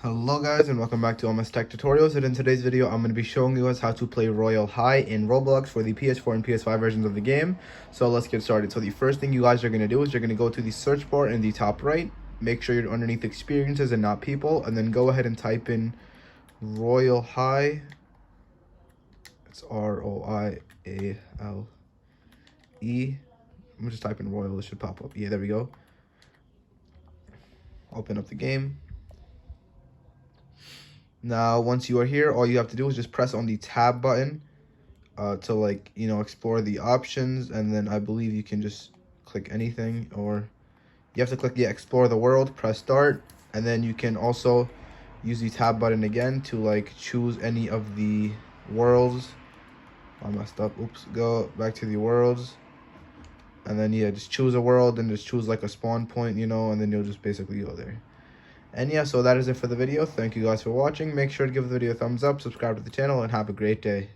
Hello guys and welcome back to Almost Tech Tutorials, and in today's video I'm going to be showing you guys how to play Royale High in Roblox for the PS4 and PS5 versions of the game. So let's get started. So the first thing you guys are going to do is you're going to go to the search bar in the top right, make sure you're underneath experiences and not people, and then go ahead and type in Royale High. It's Royale. I'm going to just type in Royale, it should pop up. Yeah, there we go. Open up the game. Now, once you are here, all you have to do is just press on the tab button to explore the options. And then I believe you can just click anything, or you have to click, explore the world, press start. And then you can also use the tab button again to choose any of the worlds. I messed up. Oops. Go back to the worlds. And then, just choose a world and just choose a spawn point, and then you'll just basically go there. And yeah, so that is it for the video. Thank you guys for watching. Make sure to give the video a thumbs up, subscribe to the channel, and have a great day.